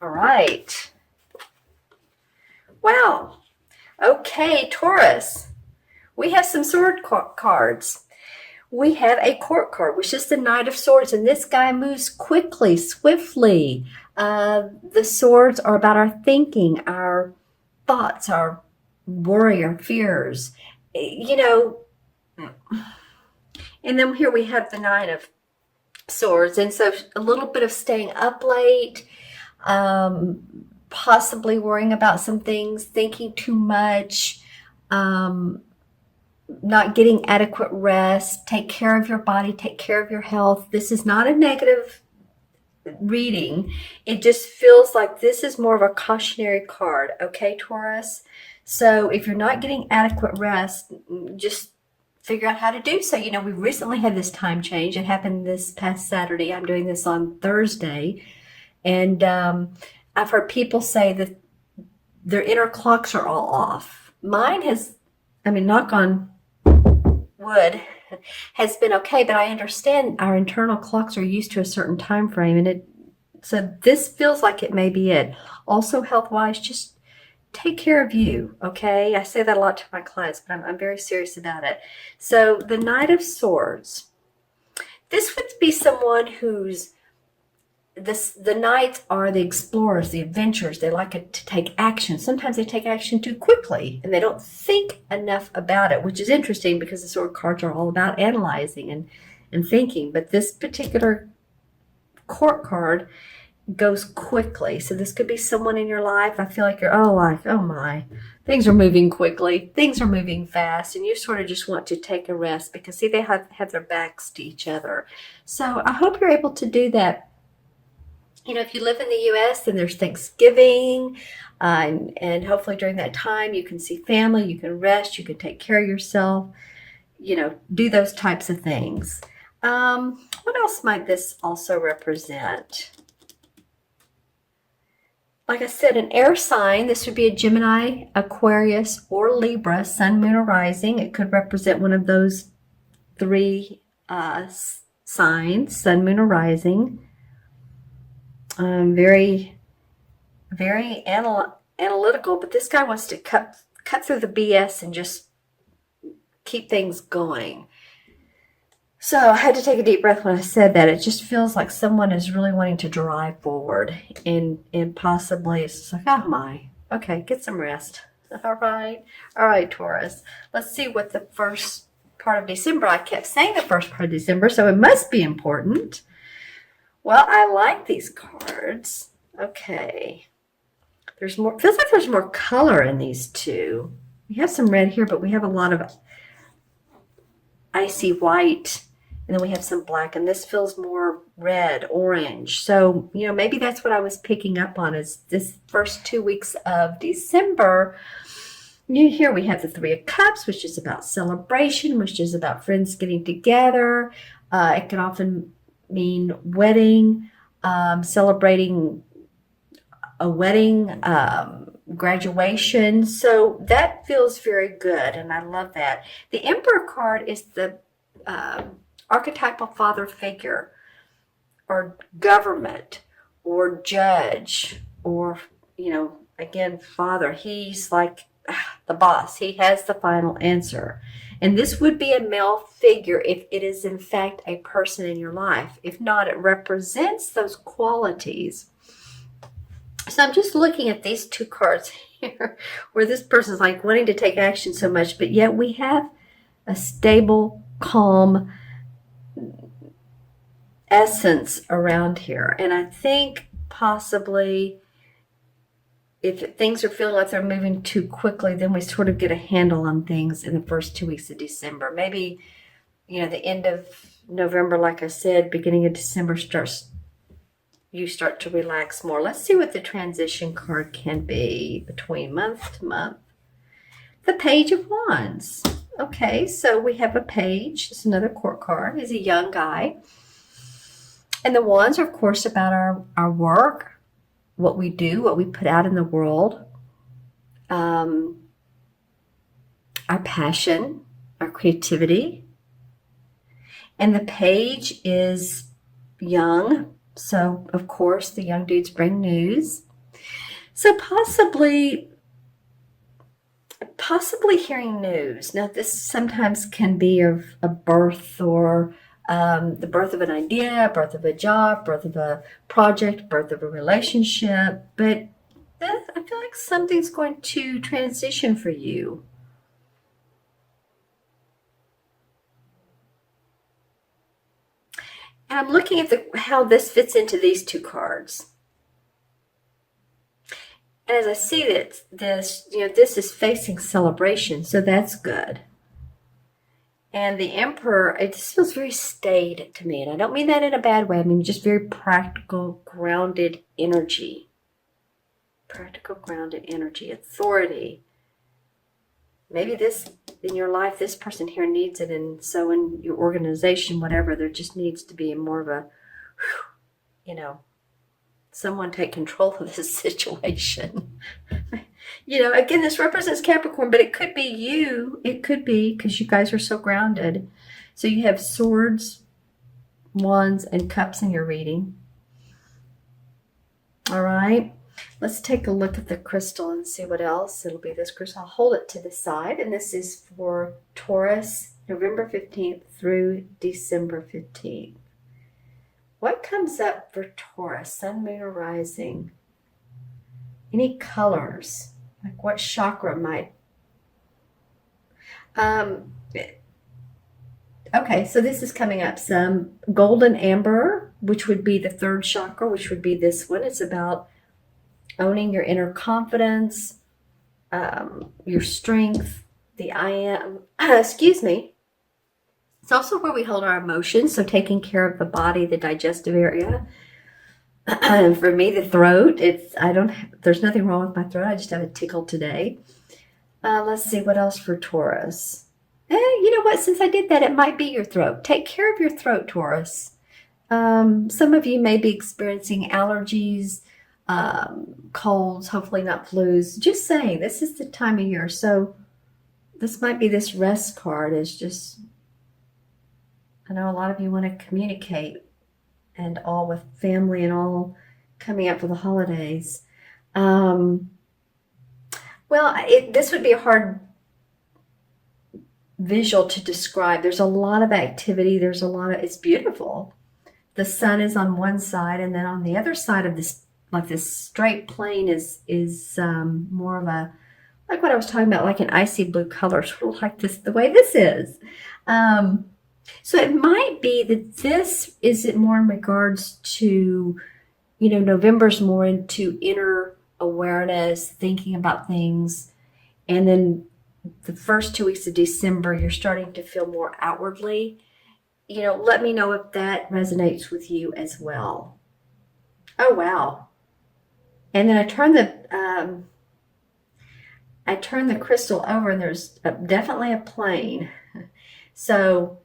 All right. Well, okay, Taurus. We have some sword cards. We have a court card, which is the Knight of Swords, and this guy moves quickly, swiftly. The swords are about our thinking, our thoughts, our worry, our fears. You know, and then here we have the Nine of Swords, and so a little bit of staying up late, possibly worrying about some things, thinking too much, not getting adequate rest. Take care of your body, take care of your health. This is not a negative reading. It just feels like this is more of a cautionary card, okay, Taurus? So if you're not getting adequate rest, just figure out how to do so. We recently had this time change. It happened this past Saturday. I'm doing this on Thursday. And I've heard people say that their inner clocks are all off. Mine has, knock on wood, has been okay, but I understand our internal clocks are used to a certain time frame, and so this feels like it may be it. Also, health-wise, just take care of you, okay? I say that a lot to my clients, but I'm very serious about it. So the Knight of Swords, this would be someone who's the knights are the explorers, the adventurers. They like to take action. Sometimes they take action too quickly and they don't think enough about it, which is interesting because the sword cards are all about analyzing and thinking. But this particular court card goes quickly. So this could be someone in your life. I feel like you're, oh my, things are moving quickly. Things are moving fast. And you sort of just want to take a rest because, see, they have their backs to each other. So I hope you're able to do that. If you live in the U.S., then there's Thanksgiving, and hopefully during that time you can see family, you can rest, you can take care of yourself, do those types of things. What else might this also represent? Like I said, an air sign. This would be a Gemini, Aquarius, or Libra, Sun, Moon, or Rising. It could represent one of those three signs, Sun, Moon, or Rising. Very, very analytical, but this guy wants to cut through the BS and just keep things going. So I had to take a deep breath when I said that. It just feels like someone is really wanting to drive forward, and possibly it's just like, oh my, okay, get some rest. All right, Taurus. Let's see what the first part of December. I kept saying the first part of December, so it must be important. Well, I like these cards. Okay. Feels like there's more color in these two. We have some red here, but we have a lot of icy white, and then we have some black, and this feels more red, orange. So, maybe that's what I was picking up on is this first 2 weeks of December. Here we have the Three of Cups, which is about celebration, which is about friends getting together. It can often mean wedding, celebrating a wedding, graduation. So that feels very good, and I love that. The Emperor card is the archetypal father figure, or government, or judge, or, again, father. He's like the boss. He has the final answer. And this would be a male figure if it is in fact a person in your life. If not, it represents those qualities. So I'm just looking at these two cards here where this person's like wanting to take action so much, but yet we have a stable, calm essence around here. And I think possibly if things are feeling like they're moving too quickly, then we sort of get a handle on things in the first 2 weeks of December. Maybe, the end of November, like I said, beginning of December you start to relax more. Let's see what the transition card can be between month to month. The Page of Wands. Okay, so we have a page. It's another court card. He's a young guy. And the wands are, of course, about our work, what we do, what we put out in the world, our passion, our creativity. And the page is young. So, of course, the young dudes bring news. So possibly hearing news. Now, this sometimes can be of a birth or the birth of an idea, birth of a job, birth of a project, birth of a relationship. But I feel like something's going to transition for you. And I'm looking at how this fits into these two cards. And as I see that this is facing celebration, so that's good. And the Emperor, it just feels very staid to me. And I don't mean that in a bad way. I mean just very practical, grounded energy. Practical, grounded energy, authority. Maybe this, in your life, this person here needs it. And so in your organization, whatever, there just needs to be more of a, someone take control of this situation. Again, this represents Capricorn, but it could be you. It could be because you guys are so grounded. So you have swords, wands, and cups in your reading. All right. Let's take a look at the crystal and see what else. It'll be this crystal. I'll hold it to the side. And this is for Taurus, November 15th through December 15th. What comes up for Taurus, Sun, Moon, or Rising? Any colors? Like what chakra might... Okay, so this is coming up. Some golden amber, which would be the third chakra, which would be this one. It's about owning your inner confidence, your strength, the I am. Excuse me. It's also where we hold our emotions, so taking care of the body, the digestive area. For me, the throat. There's nothing wrong with my throat. I just have a tickle today. Let's see what else for Taurus. You know what? Since I did that, it might be your throat. Take care of your throat, Taurus. Some of you may be experiencing allergies, colds, hopefully not flus. Just saying, this is the time of year. So this might be this rest card. Is just, I know a lot of you want to communicate and all with family and all coming up for the holidays. This would be a hard visual to describe. There's a lot of activity. It's beautiful. The sun is on one side, and then on the other side of this, like this straight plane is more of a, like what I was talking about, like an icy blue color, sort of like this, the way this is. So it might be that this is it more in regards to, November's more into inner awareness, thinking about things. And then the first 2 weeks of December, you're starting to feel more outwardly. Let me know if that resonates with you as well. Oh, wow. And then I turn the crystal over, and there's definitely a plane. So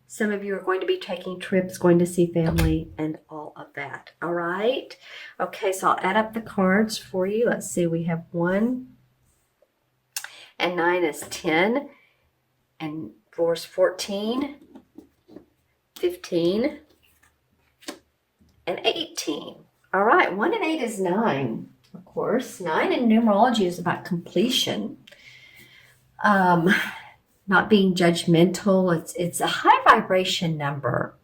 some of you are going to be taking trips, going to see family, and all of that. All right? Okay, so I'll add up the cards for you. Let's see. We have 1 and 9 is 10, and 4 is 14, 15, and 18. All right, 1 and 8 is 9, of course. 9 in numerology is about completion. Not being judgmental. It's a high vibration number.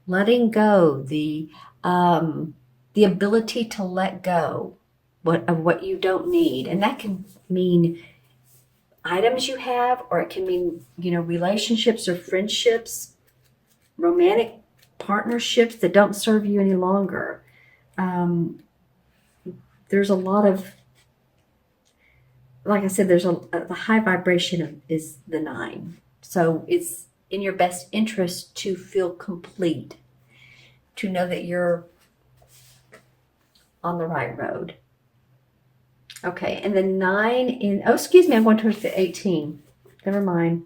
Letting go, the ability to let go of what you don't need, and that can mean items you have, or it can mean relationships or friendships, romantic partnerships that don't serve you any longer. There's a lot of, like I said, the high vibration is the 9. So it's in your best interest to feel complete, to know that you're on the right road. Okay, and the 9 I'm going towards the 18. Never mind.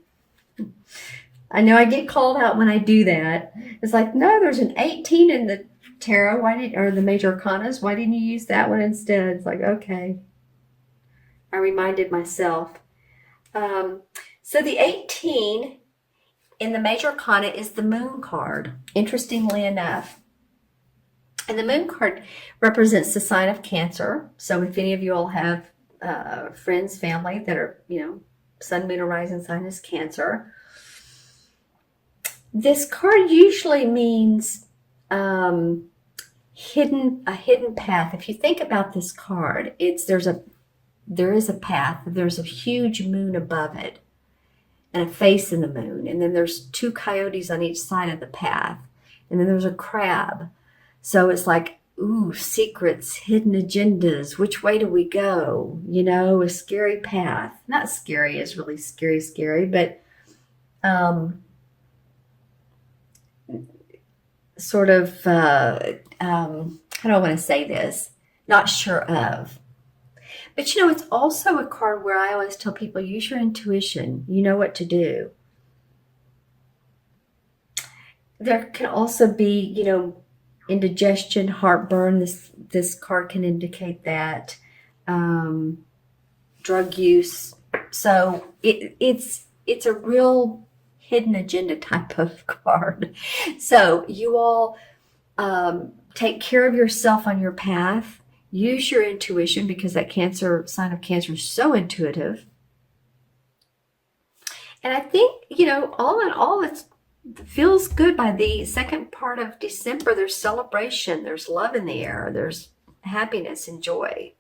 I know I get called out when I do that. It's like, no, there's an 18 in the tarot. Or the major arcanas. Why didn't you use that one instead? It's like, okay. I reminded myself. So the 18 in the major arcana is the moon card, interestingly enough. And the moon card represents the sign of Cancer. So if any of you all have friends, family that are, sun, moon, or rising sign is Cancer, this card usually means a hidden path. If you think about this card, there is a path. There's a huge moon above it and a face in the moon. And then there's two coyotes on each side of the path. And then there's a crab. So it's like, ooh, secrets, hidden agendas. Which way do we go? A scary path. Not scary is really scary, but sort of, how do I want to say this? Not sure of. But it's also a card where I always tell people, use your intuition. You know what to do. There can also be, indigestion, heartburn. This card can indicate that. Drug use. So it's a real hidden agenda type of card. So you all take care of yourself on your path. Use your intuition, because that sign of Cancer is so intuitive. And I think, all in all, it feels good. By the second part of December, there's celebration, there's love in the air, there's happiness and joy.